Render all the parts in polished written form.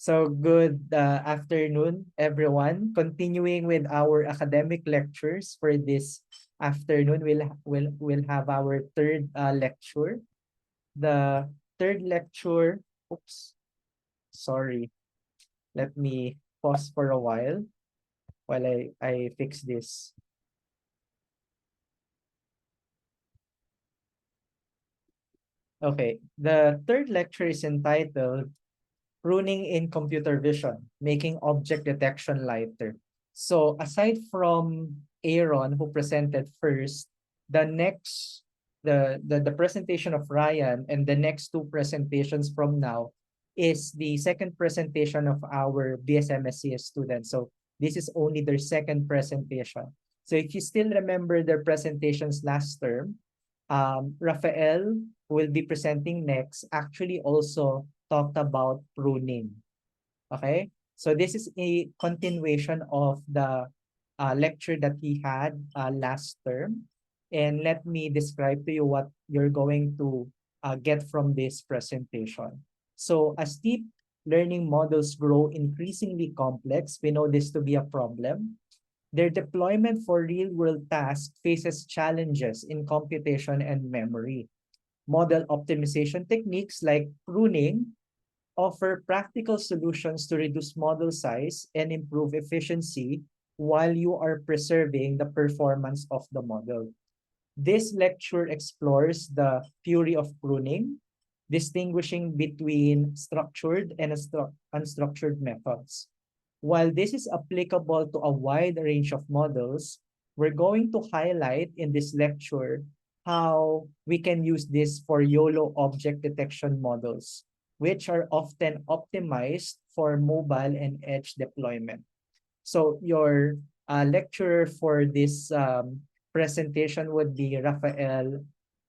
So good afternoon, everyone. Continuing with our academic lectures for this afternoon, we'll have our third lecture. The third lecture, oops, sorry. Let me pause for a while I fix this. Okay, the third lecture is entitled Pruning in Computer Vision, Making Object Detection Lighter. So aside from Aaron, who presented first, the next, the presentation of Ryan and the next two presentations from now is the second presentation of our BSMSCS students. So this is only their second presentation. So if you still remember their presentations last term, Rafael will be presenting next, actually also talked about pruning. Okay? So this is a continuation of the lecture that he had last term. And let me describe to you what you're going to get from this presentation. So as deep learning models grow increasingly complex, we know this to be a problem. Their deployment for real-world tasks faces challenges in computation and memory. Model optimization techniques like pruning offer practical solutions to reduce model size and improve efficiency while you are preserving the performance of the model. This lecture explores the theory of pruning, distinguishing between structured and unstructured methods. While this is applicable to a wide range of models, we're going to highlight in this lecture how we can use this for YOLO object detection models, which are often optimized for mobile and edge deployment. So your lecturer for this presentation would be Rafael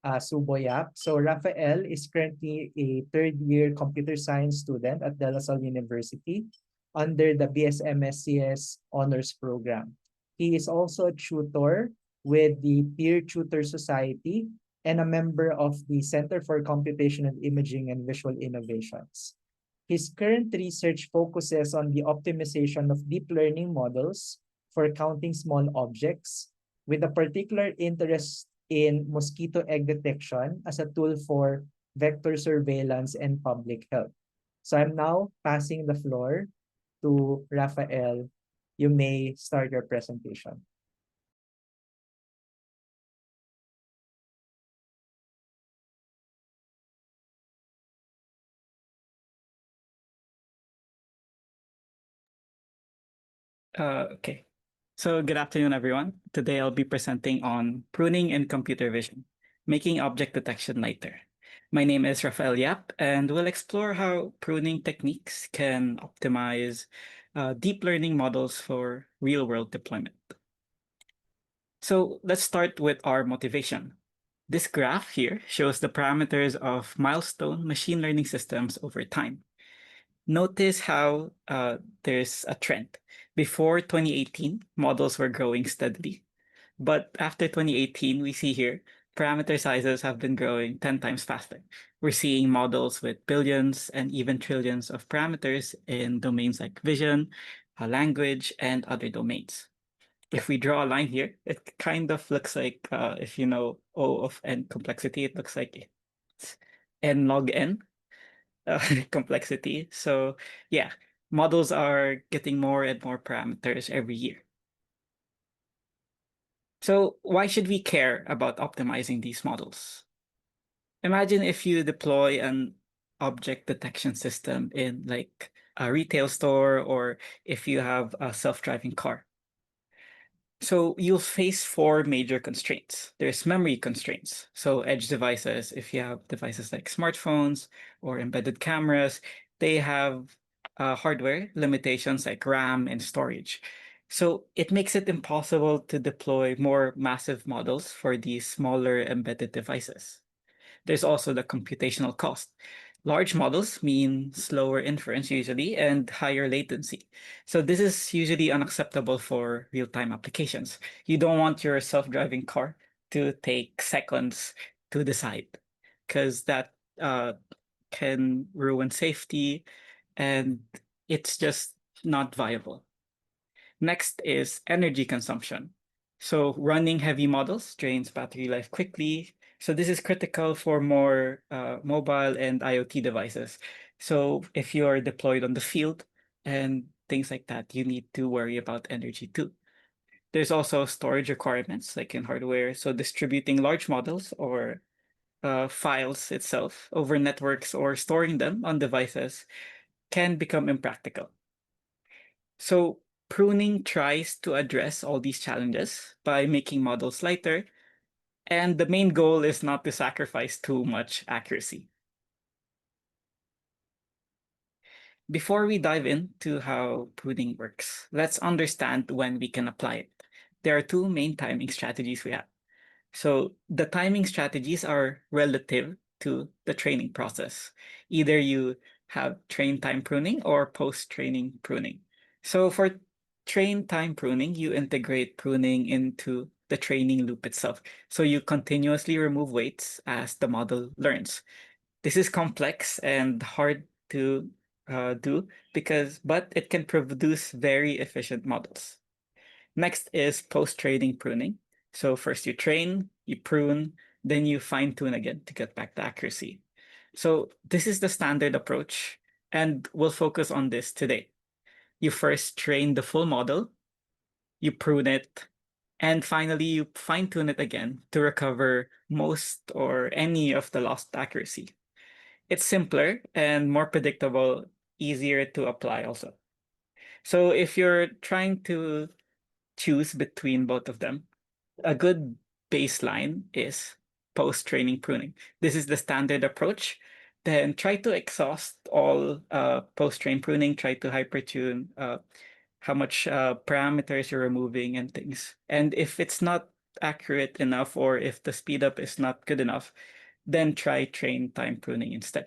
Suboyap. So Rafael is currently a third-year computer science student at De La Salle University under the BSMSCS Honors Program. He is also a tutor with the Peer Tutor Society and a member of the Center for Computational Imaging and Visual Innovations. His current research focuses on the optimization of deep learning models for counting small objects, with a particular interest in mosquito egg detection as a tool for vector surveillance and public health. So I'm now passing the floor to Rafael. You may start your presentation. Okay. So good afternoon, everyone. Today I'll be presenting on pruning in computer vision, making object detection lighter. My name is Rafael Yap, and we'll explore how pruning techniques can optimize deep learning models for real-world deployment. So let's start with our motivation. This graph here shows the parameters of milestone machine learning systems over time. Notice how there's a trend. Before 2018, models were growing steadily. But after 2018, we see here, parameter sizes have been growing 10 times faster. We're seeing models with billions and even trillions of parameters in domains like vision, language, and other domains. If we draw a line here, it kind of looks like, if you know O of n complexity, it looks like it's n log n complexity. So yeah, models are getting more and more parameters every year. So why should we care about optimizing these models? Imagine if you deploy an object detection system in like a retail store, or if you have a self-driving car. So you'll face four major constraints. There's memory constraints. So edge devices, if you have devices like smartphones or embedded cameras, they have hardware limitations like RAM and storage. So it makes it impossible to deploy more massive models for these smaller embedded devices. There's also the computational cost. Large models mean slower inference usually and higher latency. So this is usually unacceptable for real-time applications. You don't want your self-driving car to take seconds to decide, because that can ruin safety, and It's just not viable. Next is energy consumption. So running heavy models drains battery life quickly. So this is critical for more mobile and IoT devices. So if you're deployed on the field and things like that, you need to worry about energy too. There's also storage requirements like in hardware. So distributing large models or files itself over networks or storing them on devices can become impractical. So pruning tries to address all these challenges by making models lighter, and the main goal is not to sacrifice too much accuracy. Before we dive into how pruning works, let's understand when we can apply it. There are two main timing strategies we have. So the timing strategies are relative to the training process. Either you have train time pruning or post-training pruning. So for train time pruning, you integrate pruning into the training loop itself. So you continuously remove weights as the model learns. This is complex and hard to do but it can produce very efficient models. Next is post-training pruning. So first you train, you prune, then you fine-tune again to get back the accuracy. So this is the standard approach, and we'll focus on this today. You first train the full model, you prune it, and finally you fine-tune it again to recover most or any of the lost accuracy. It's simpler and more predictable, easier to apply also. So if you're trying to choose between both of them, a good baseline is post-training pruning. This is the standard approach. Then try to exhaust all post-train pruning, try to hypertune how much parameters you're removing and things. And if it's not accurate enough or if the speed up is not good enough, then try train time pruning instead.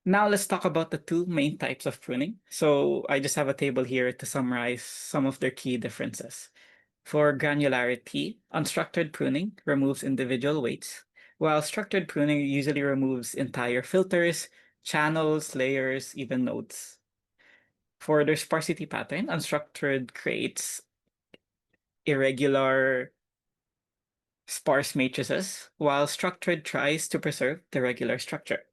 Now let's talk about the two main types of pruning. So I just have a table here to summarize some of their key differences. For granularity, unstructured pruning removes individual weights, while structured pruning usually removes entire filters, channels, layers, even nodes. For their sparsity pattern, unstructured creates irregular, sparse matrices, while structured tries to preserve the regular structure.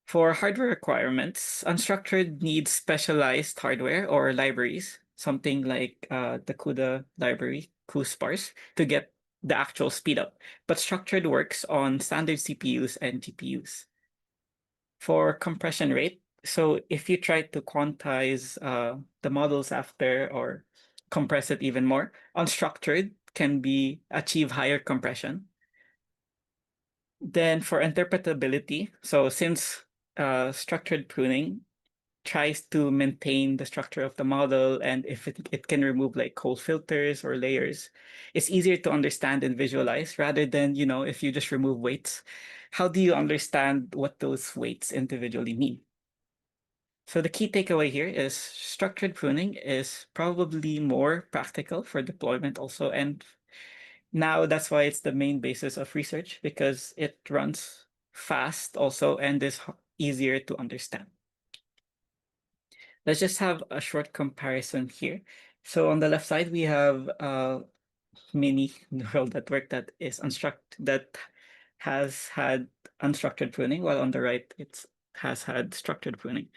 For hardware requirements, unstructured needs specialized hardware or libraries, something like the CUDA library, cuSparse, to get the actual speed up. But structured works on standard CPUs and GPUs. For compression rate, so if you try to quantize the models after or compress it even more, unstructured can be achieve higher compression. Then for interpretability, so since structured pruning tries to maintain the structure of the model, and if it can remove like whole filters or layers, it's easier to understand and visualize rather than, if you just remove weights. How do you understand what those weights individually mean? So the key takeaway here is structured pruning is probably more practical for deployment also, and now that's why it's the main basis of research because it runs fast also and is easier to understand. Let's just have a short comparison here. So on the left side, we have a mini neural network that has had unstructured pruning, while on the right, it has had structured pruning.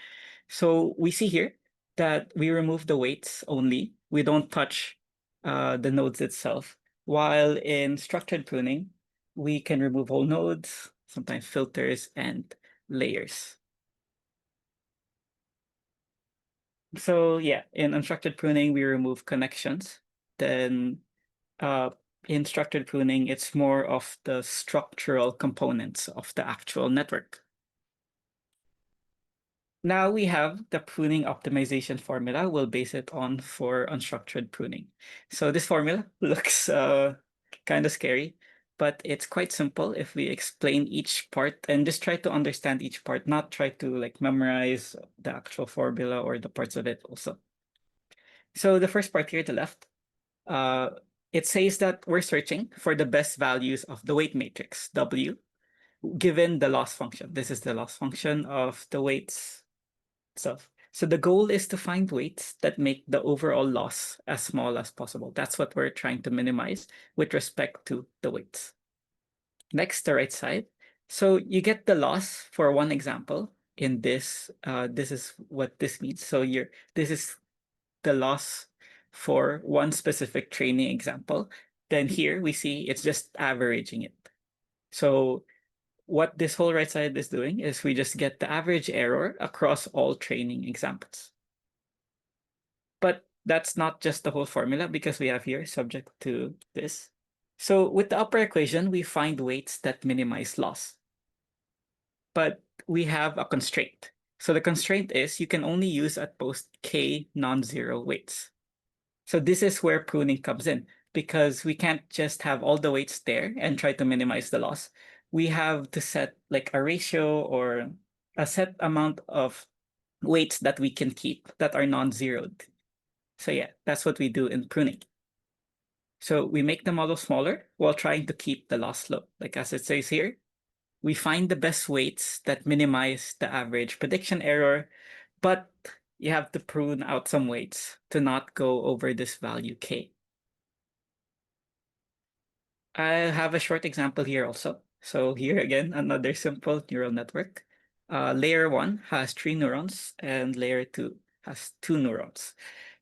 So we see here that we remove the weights only. We don't touch the nodes itself. While in structured pruning, we can remove whole nodes, sometimes filters and layers. So yeah, in unstructured pruning, we remove connections. Then in structured pruning, it's more of the structural components of the actual network. Now we have the pruning optimization formula. We'll base it on for unstructured pruning. So this formula looks kind of scary, but it's quite simple if we explain each part and just try to understand each part, not try to like memorize the actual formula or the parts of it also. So the first part here to the left, it says that we're searching for the best values of the weight matrix, W, given the loss function. This is the loss function of the weights itself. So the goal is to find weights that make the overall loss as small as possible. That's what we're trying to minimize with respect to the weights. Next, the right side. So you get the loss for one example in this. This is what this means. So this is the loss for one specific training example. Then here we see it's just averaging it. So what this whole right side is doing is we just get the average error across all training examples. But that's not just the whole formula, because we have here subject to this. So with the upper equation, we find weights that minimize loss. But we have a constraint. So the constraint is you can only use at most k non-zero weights. So this is where pruning comes in, because we can't just have all the weights there and try to minimize the loss. We have to set like a ratio or a set amount of weights that we can keep that are non-zeroed. So yeah, that's what we do in pruning. So we make the model smaller while trying to keep the loss low. Like as it says here, we find the best weights that minimize the average prediction error, but you have to prune out some weights to not go over this value k. I have a short example here also. So here again, another simple neural network. Layer 1 has 3 neurons and layer 2 has 2 neurons.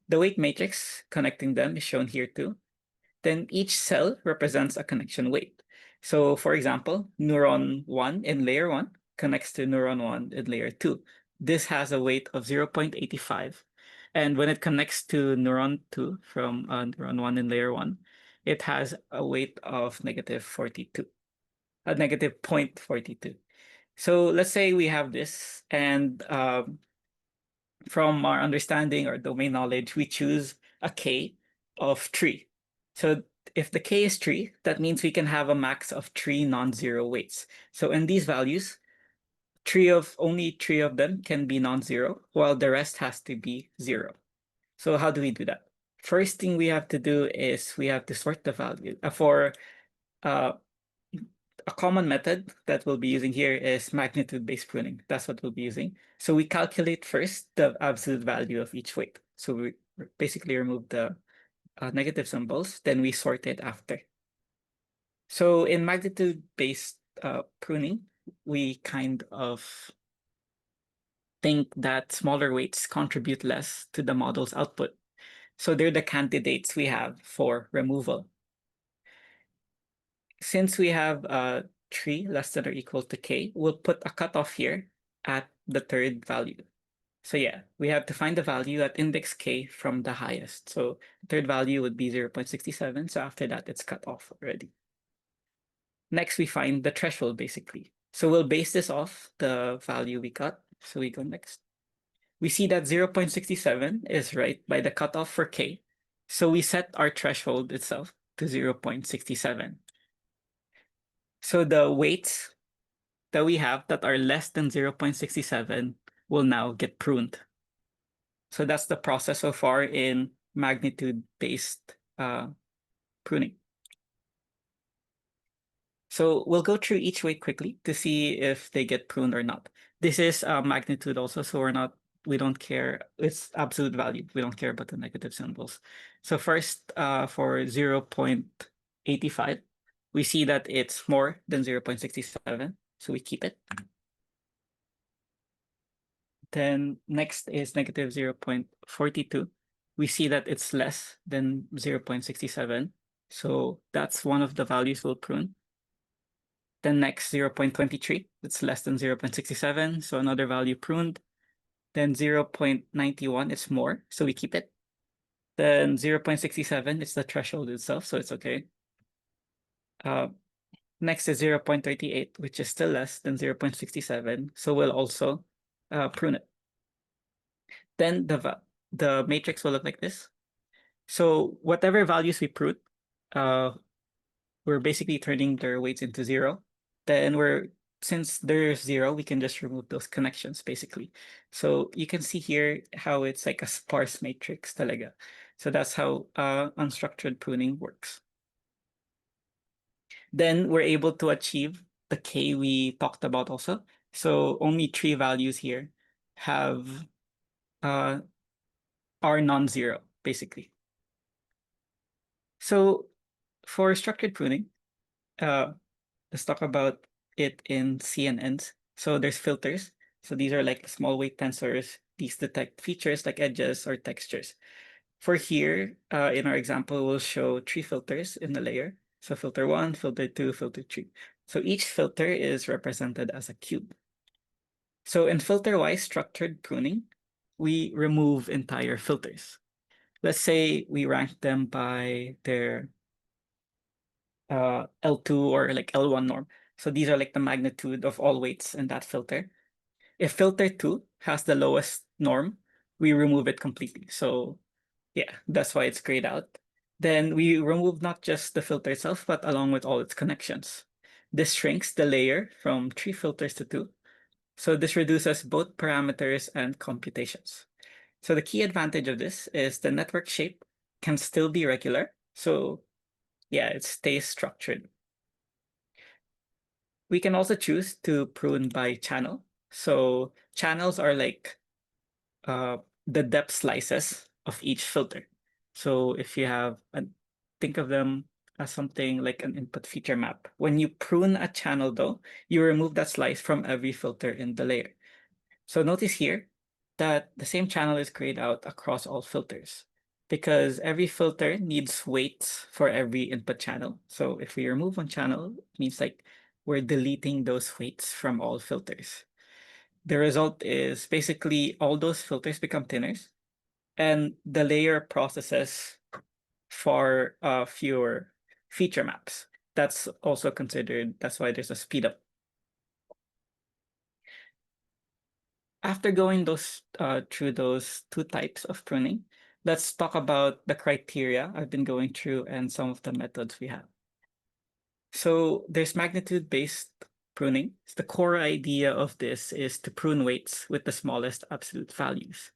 The weight matrix connecting them is shown here too. Then each cell represents a connection weight. So for example, neuron 1 in layer 1 connects to neuron 1 in layer 2. This has a weight of 0.85. And when it connects to neuron 2 from neuron 1 in layer 1, it has a weight of negative 42, a negative 0.42. So let's say we have this, and from our understanding or domain knowledge, we choose a k of 3. So if the k is 3, that means we can have a max of 3 non-zero weights. So in these values, only 3 of them can be non-zero, while the rest has to be 0. So how do we do that? First thing we have to do is we have to sort the value. For a common method that we'll be using here is magnitude-based pruning. That's what we'll be using. So we calculate first the absolute value of each weight. So we basically remove the negative symbols, then we sort it after. So in magnitude-based pruning, we kind of think that smaller weights contribute less to the model's output. So they're the candidates we have for removal. Since we have 3 less than or equal to k, we'll put a cutoff here at the third value. So yeah, we have to find the value at index k from the highest. So the third value would be 0.67. So after that, it's cut off already. Next, we find the threshold, basically. So we'll base this off the value we got. So we go next. We see that 0.67 is right by the cutoff for k. So we set our threshold itself to 0.67. So the weights that we have that are less than 0.67 will now get pruned. So that's the process so far in magnitude-based pruning. So we'll go through each weight quickly to see if they get pruned or not. This is magnitude also, so we don't care. It's absolute value. We don't care about the negative symbols. So first, for 0.85, we see that it's more than 0.67, so we keep it. Then next is negative 0.42. We see that it's less than 0.67, so that's one of the values we'll prune. Then next 0.23, it's less than 0.67, so another value pruned. Then 0.91, it's more, so we keep it. Then 0.67, it's the threshold itself, so it's okay. Next is 0.38, which is still less than 0.67, so we'll also prune it. Then the matrix will look like this. So whatever values we prune, we're basically turning their weights into 0. Then since there's 0, we can just remove those connections basically. So you can see here how it's like a sparse matrix talaga. So that's how unstructured pruning works. Then we're able to achieve the K we talked about also. So only 3 values here have are non-zero, basically. So for structured pruning, let's talk about it in CNNs. So there's filters. So these are like small weight tensors. These detect features like edges or textures. For here, in our example, we'll show 3 filters in the layer. So filter 1, filter 2, filter 3. So each filter is represented as a cube. So in filter-wise structured pruning, we remove entire filters. Let's say we rank them by their L2 or like L1 norm. So these are like the magnitude of all weights in that filter. If filter 2 has the lowest norm, we remove it completely. So yeah, that's why it's grayed out. Then we remove not just the filter itself, but along with all its connections. This shrinks the layer from 3 filters to 2. So this reduces both parameters and computations. So the key advantage of this is the network shape can still be regular. So yeah, it stays structured. We can also choose to prune by channel. So channels are like the depth slices of each filter. So if you have, think of them as something like an input feature map. When you prune a channel though, you remove that slice from every filter in the layer. So notice here that the same channel is grayed out across all filters because every filter needs weights for every input channel. So if we remove one channel, it means like we're deleting those weights from all filters. The result is basically all those filters become thinners and the layer processes for fewer feature maps. That's also considered, that's why there's a speed up. After going through those 2 types of pruning, let's talk about the criteria I've been going through and some of the methods we have. So there's magnitude-based pruning. The core idea of this is to prune weights with the smallest absolute values.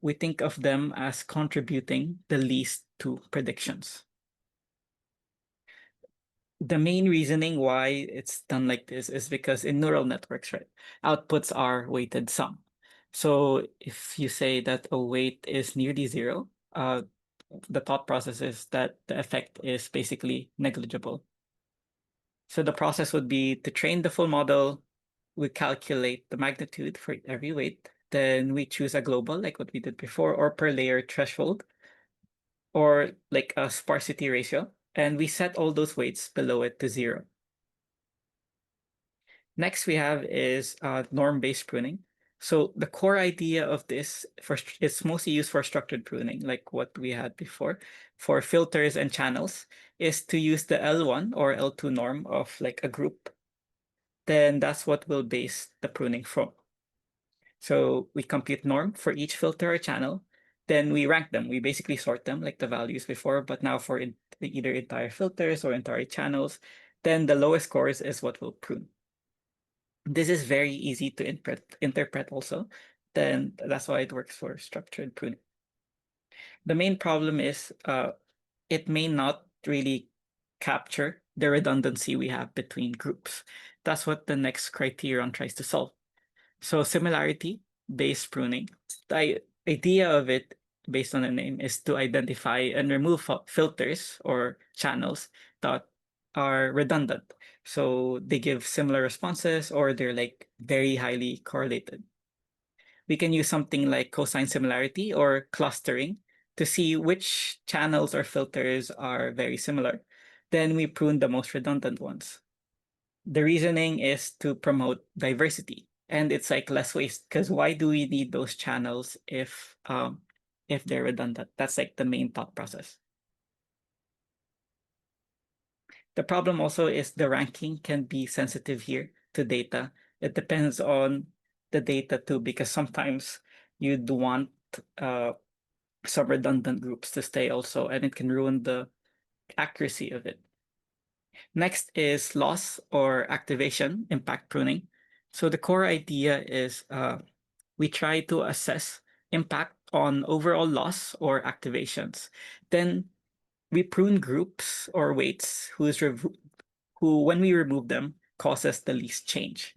We think of them as contributing the least to predictions. The main reasoning why it's done like this is because in neural networks, right, outputs are weighted sum. So if you say that a weight is nearly 0, the thought process is that the effect is basically negligible. So the process would be to train the full model, we calculate the magnitude for every weight, then we choose a global like what we did before, or per layer threshold, or like a sparsity ratio, and we set all those weights below it to 0. Next we have is norm-based pruning. So the core idea of this is mostly used for structured pruning, like what we had before. For filters and channels, is to use the L1 or L2 norm of like a group. Then that's what we'll base the pruning from. So we compute norm for each filter or channel. Then we rank them. We basically sort them like the values before, but now for either entire filters or entire channels. Then the lowest scores is what we'll prune. This is very easy to interpret also. Then that's why it works for structured pruning. The main problem is it may not really capture the redundancy we have between groups. That's what the next criterion tries to solve. So similarity-based pruning, the idea of it based on the name is to identify and remove filters or channels that are redundant. So they give similar responses or they're like very highly correlated. We can use something like cosine similarity or clustering to see which channels or filters are very similar. Then we prune the most redundant ones. The reasoning is to promote diversity, and it's like less waste because why do we need those channels if they're redundant? That's like the main thought process. The problem also is the ranking can be sensitive here to data. It depends on the data too, because sometimes you'd want some redundant groups to stay also, and it can ruin the accuracy of it. Next is loss or activation impact pruning. So the core idea is we try to assess impact on overall loss or activations. Then we prune groups or weights who when we remove them, causes the least change.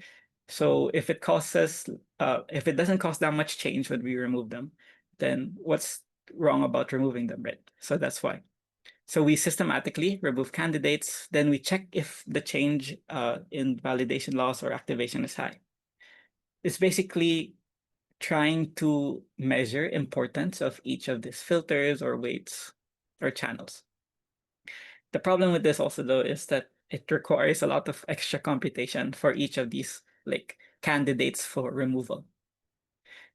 So if it doesn't cause that much change when we remove them, then what's wrong about removing them, right? So that's why. So we systematically remove candidates, then we check if the change in validation loss or activation is high. It's basically trying to measure importance of each of these filters or weights or channels. The problem with this also though is that it requires a lot of extra computation for each of these like candidates for removal.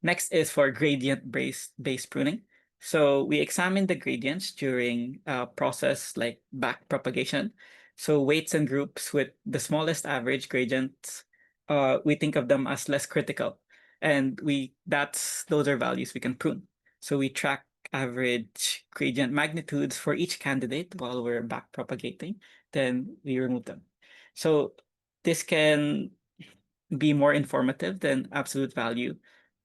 Next is for gradient-based pruning. So we examine the gradients during a process like back propagation. So weights and groups with the smallest average gradients, we think of them as less critical. And those are values we can prune. So we track average gradient magnitudes for each candidate while we're back propagating, then we remove them. So this can be more informative than absolute value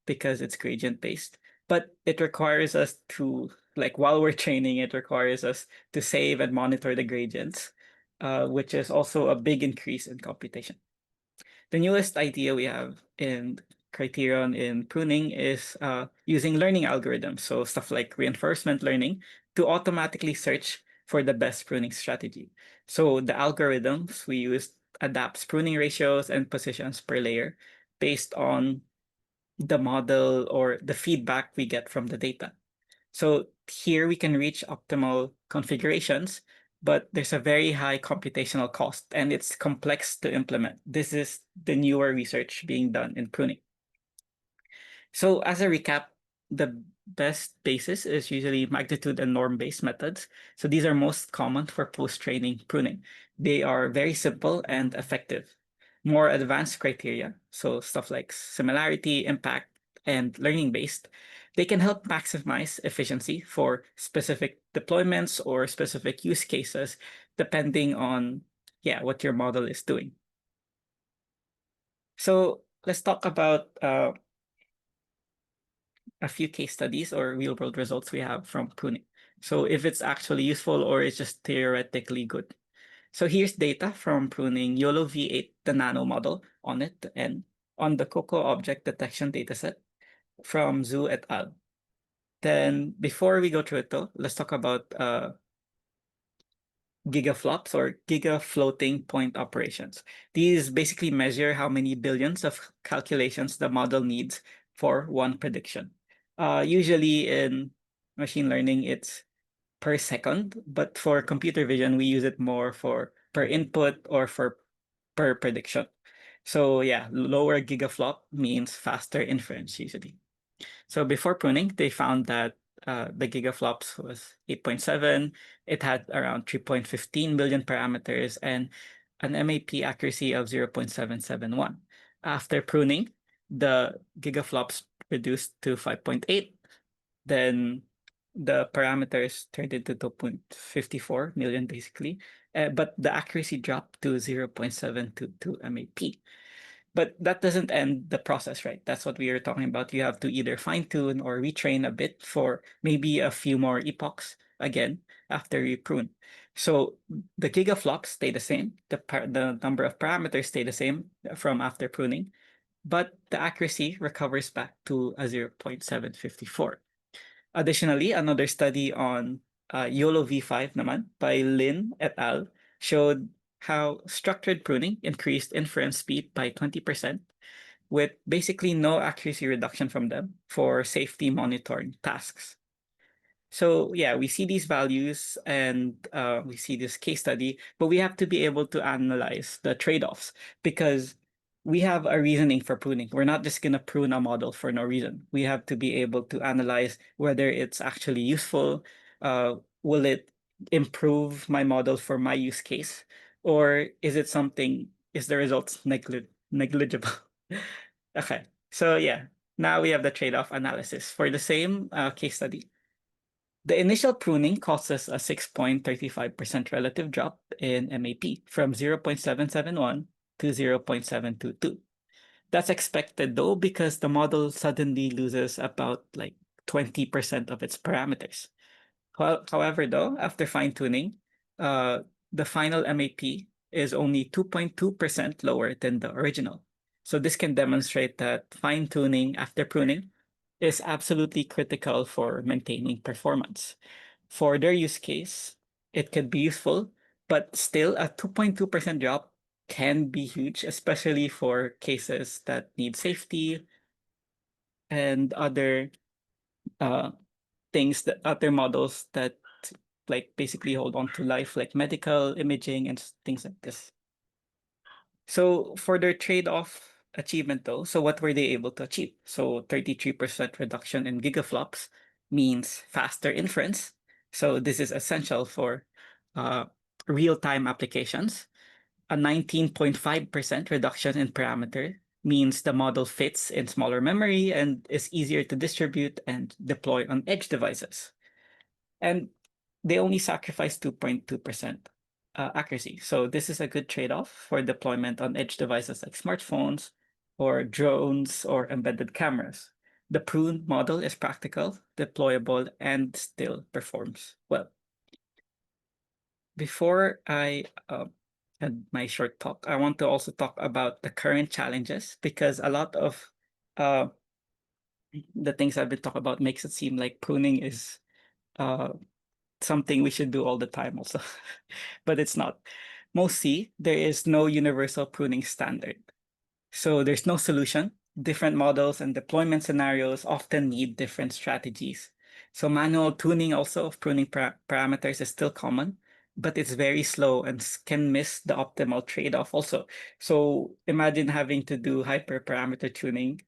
because it's gradient based, but it requires us to, like, while we're training, it requires us to save and monitor the gradients, which is also a big increase in computation. The newest idea we have in criterion in pruning is using learning algorithms, so stuff like reinforcement learning, to automatically search for the best pruning strategy. So the algorithms we use adapts pruning ratios and positions per layer based on the model or the feedback we get from the data. So here we can reach optimal configurations, but there's a very high computational cost and it's complex to implement. This is the newer research being done in pruning. So as a recap, the best basis is usually magnitude and norm-based methods. So these are most common for post-training pruning. They are very simple and effective. More advanced criteria, so stuff like similarity, impact, and learning-based, they can help maximize efficiency for specific deployments or specific use cases, depending on what your model is doing. So let's talk about a few case studies or real world results we have from pruning. So if it's actually useful or it's just theoretically good. So here's data from pruning YOLO V8, the nano model on it, and on the COCO object detection dataset from Zhu et al. Then before we go through it though, let's talk about gigaflops or giga floating point operations. These basically measure how many billions of calculations the model needs for one prediction. Usually in machine learning, it's per second, but for computer vision, we use it more for per input or for per prediction. So yeah, lower gigaflop means faster inference usually. So before pruning, they found that the gigaflops was 8.7. It had around 3.15 billion parameters and an MAP accuracy of 0.771. After pruning, the gigaflops reduced to 5.8. Then the parameters turned into 2.54 million basically, but the accuracy dropped to 0.722 MAP. But that doesn't end the process, right? That's what we were talking about. You have to either fine tune or retrain a bit for maybe a few more epochs again after you prune. So the gigaflops stay the same. The number of parameters stay the same from after pruning, but the accuracy recovers back to a 0.754. Additionally, another study on YOLO V5 naman by Lin et al. Showed how structured pruning increased inference speed by 20% with basically no accuracy reduction from them for safety monitoring tasks. So yeah, we see these values and we see this case study, but we have to be able to analyze the trade-offs because we have a reasoning for pruning. We're not just going to prune a model for no reason. We have to be able to analyze whether it's actually useful. Will it improve my model for my use case? Or is the results negligible? Okay, so yeah, now we have the trade-off analysis for the same case study. The initial pruning causes a 6.35% relative drop in MAP from 0.771 to 0.722. That's expected though because the model suddenly loses about like 20% of its parameters. However though, after fine-tuning, the final MAP is only 2.2% lower than the original. So this can demonstrate that fine-tuning after pruning is absolutely critical for maintaining performance. For their use case, it could be useful, but still a 2.2% drop can be huge, especially for cases that need safety and other uh, things that other models that like basically hold on to life, like medical imaging and things like this. So for their trade-off achievement though, so what were they able to achieve? So 33% reduction in gigaflops means faster inference. So this is essential for uh, real-time applications. A 19.5% reduction in parameter means the model fits in smaller memory and is easier to distribute and deploy on edge devices. And they only sacrifice 2.2% accuracy. So this is a good trade-off for deployment on edge devices like smartphones or drones or embedded cameras. The pruned model is practical, deployable, and still performs well. Before I end my short talk, I want to also talk about the current challenges because a lot of uh, the things I've been talking about makes it seem like pruning is uh, something we should do all the time also, but it's not. Mostly, there is no universal pruning standard. So there's no solution. Different models and deployment scenarios often need different strategies. So manual tuning also of pruning parameters is still common, but it's very slow and can miss the optimal trade-off also. So imagine having to do hyperparameter tuning,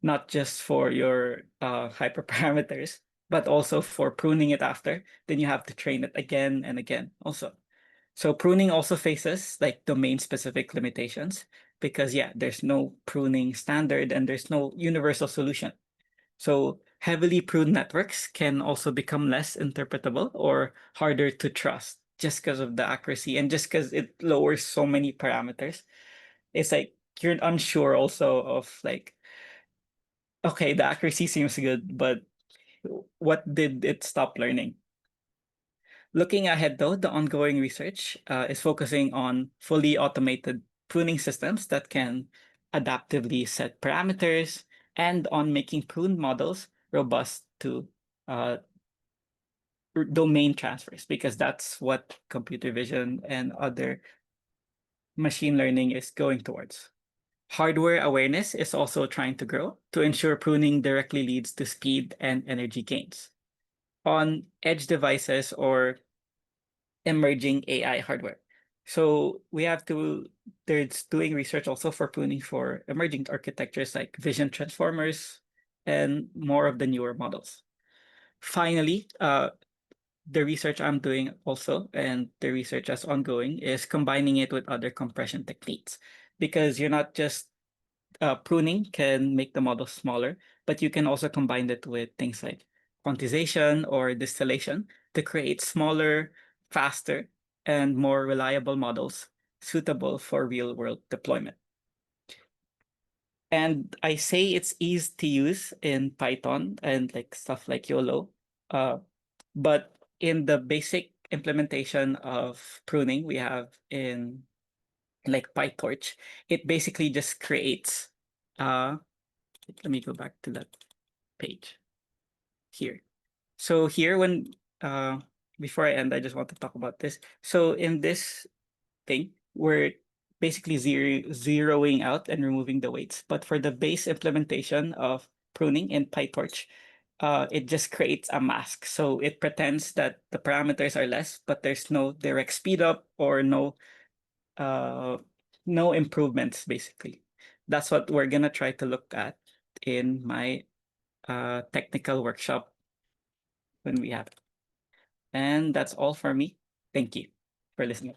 not just for your hyperparameters, but also for pruning it after. Then you have to train it again and again also. So pruning also faces like domain-specific limitations because yeah, there's no pruning standard and there's no universal solution. So heavily pruned networks can also become less interpretable or harder to trust just because of the accuracy and just because it lowers so many parameters. It's like you're unsure also of like, okay, the accuracy seems good, but what did it stop learning? Looking ahead, though, the ongoing research is focusing on fully automated pruning systems that can adaptively set parameters and on making pruned models robust to uh, domain transfers, because that's what computer vision and other machine learning is going towards. Hardware awareness is also trying to grow to ensure pruning directly leads to speed and energy gains. On edge devices or emerging AI hardware. So we have to, there's doing research also for pruning for emerging architectures like vision transformers and more of the newer models. Finally, the research I'm doing also, and the research that's ongoing, is combining it with other compression techniques because you're not just pruning can make the model smaller, but you can also combine it with things like quantization or distillation to create smaller, faster, and more reliable models suitable for real-world deployment. And I say it's easy to use in Python and like stuff like YOLO, but in the basic implementation of pruning we have in like PyTorch, it basically just creates let me go back to that page here. So here when before I end, I just want to talk about this. So in this thing, we're basically zeroing out and removing the weights. But for the base implementation of pruning in PyTorch, it just creates a mask. So it pretends that the parameters are less, but there's no direct speed up or uh, no improvements basically. That's what we're gonna try to look at in my technical workshop when we have it. And that's all for me. Thank you for listening.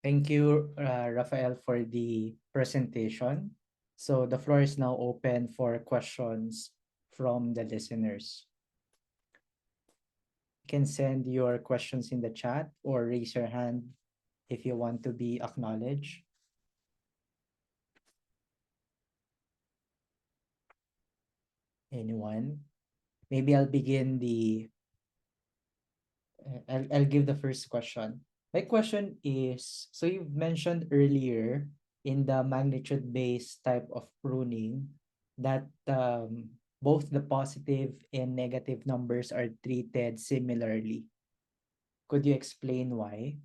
Thank you, Rafael, for the presentation. So the floor is now open for questions from the listeners. You can send your questions in the chat or raise your hand if you want to be acknowledged. Anyone? Maybe I'll begin I'll give the first question. My question is, so you've mentioned earlier in the magnitude-based type of pruning that both the positive and negative numbers are treated similarly. Could you explain why?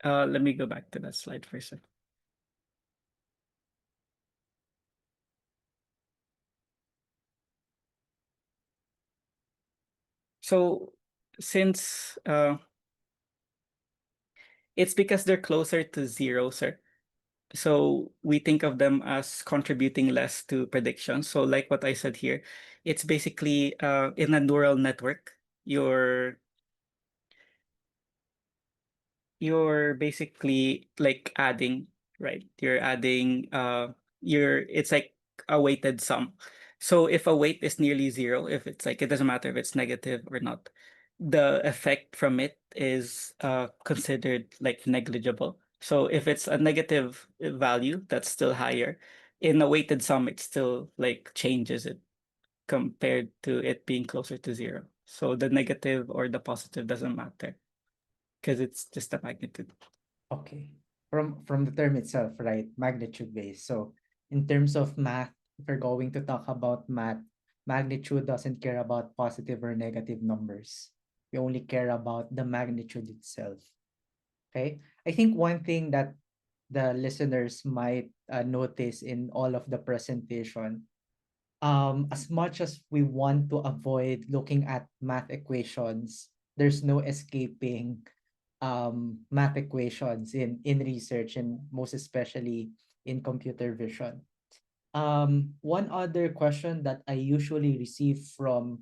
Let me go back to that slide for a second. So since it's because they're closer to zero, sir. So we think of them as contributing less to prediction. So like what I said here, it's basically in a neural network, you're basically like adding, right? You're adding it's like a weighted sum. So if a weight is nearly zero, if it's like it doesn't matter if it's negative or not, the effect from it is considered like negligible. So if it's a negative value, that's still higher. In a weighted sum, it still like changes it compared to it being closer to zero. So the negative or the positive doesn't matter because it's just a magnitude. Okay. From the term itself, right? Magnitude based. So in terms of math, if we're going to talk about math, magnitude doesn't care about positive or negative numbers. We only care about the magnitude itself. Okay. I think one thing that the listeners might notice in all of the presentation, as much as we want to avoid looking at math equations, there's no escaping math equations in research, and most especially in computer vision. One other question that I usually receive from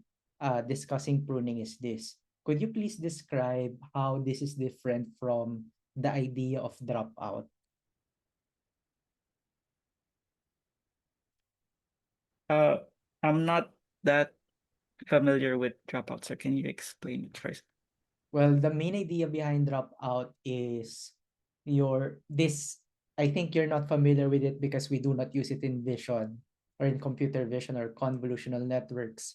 discussing pruning is this. Could you please describe how this is different from the idea of dropout? Uh, I'm not that familiar with dropouts, so can you explain it first? Well, the main idea behind dropout is your this I think you're not familiar with it because we do not use it in vision or in computer vision or convolutional networks.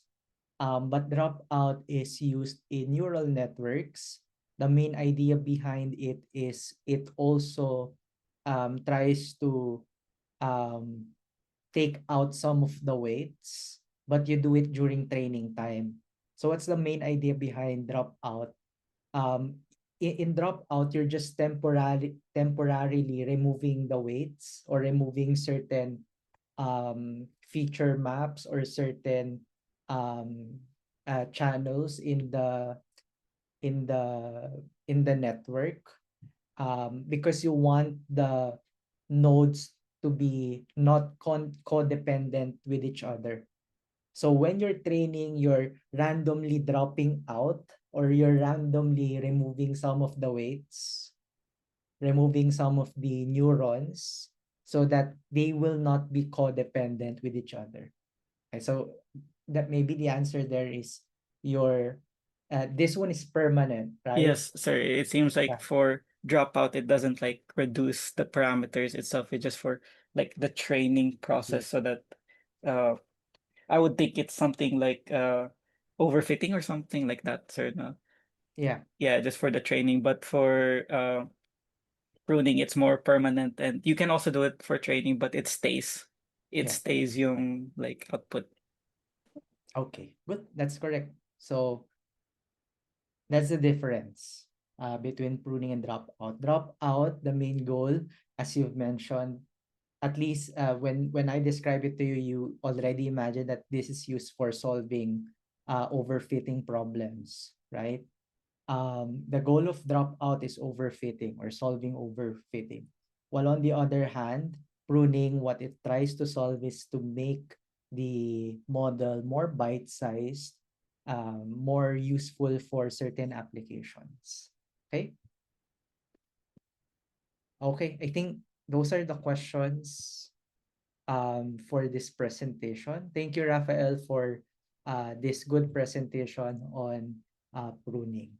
But dropout is used in neural networks. The main idea behind it is it also tries to um, take out some of the weights, but you do it during training time. So what's the main idea behind dropout? um in dropout, you're just temporarily removing the weights or removing certain feature maps or certain um channels in the in the network, because you want the nodes to be not codependent with each other. So when you're training, you're randomly dropping out or you're randomly removing some of the weights, removing some of the neurons so that they will not be codependent with each other. Okay, so that maybe the answer there is your this one is permanent, right? Yes, sorry. It seems like Yeah, for dropout, it doesn't like reduce the parameters itself. It's just for like the training yeah, process so that uh I would think it's something like overfitting or something like that. So no. yeah, Yeah, just for the training. But for pruning, it's more permanent and you can also do it for training, but it stays. It yeah. stays yung like output. Okay, good. That's correct. So that's the difference between pruning and dropout. Dropout, the main goal, as you've mentioned, at least when I describe it to you, you already imagine that this is used for solving overfitting problems, right? The goal of dropout is overfitting or solving overfitting. While on the other hand, pruning, what it tries to solve is to make the model more bite-sized, more useful for certain applications. Okay? Okay, I think those are the questions for this presentation. Thank you, Rafael, for this good presentation on pruning.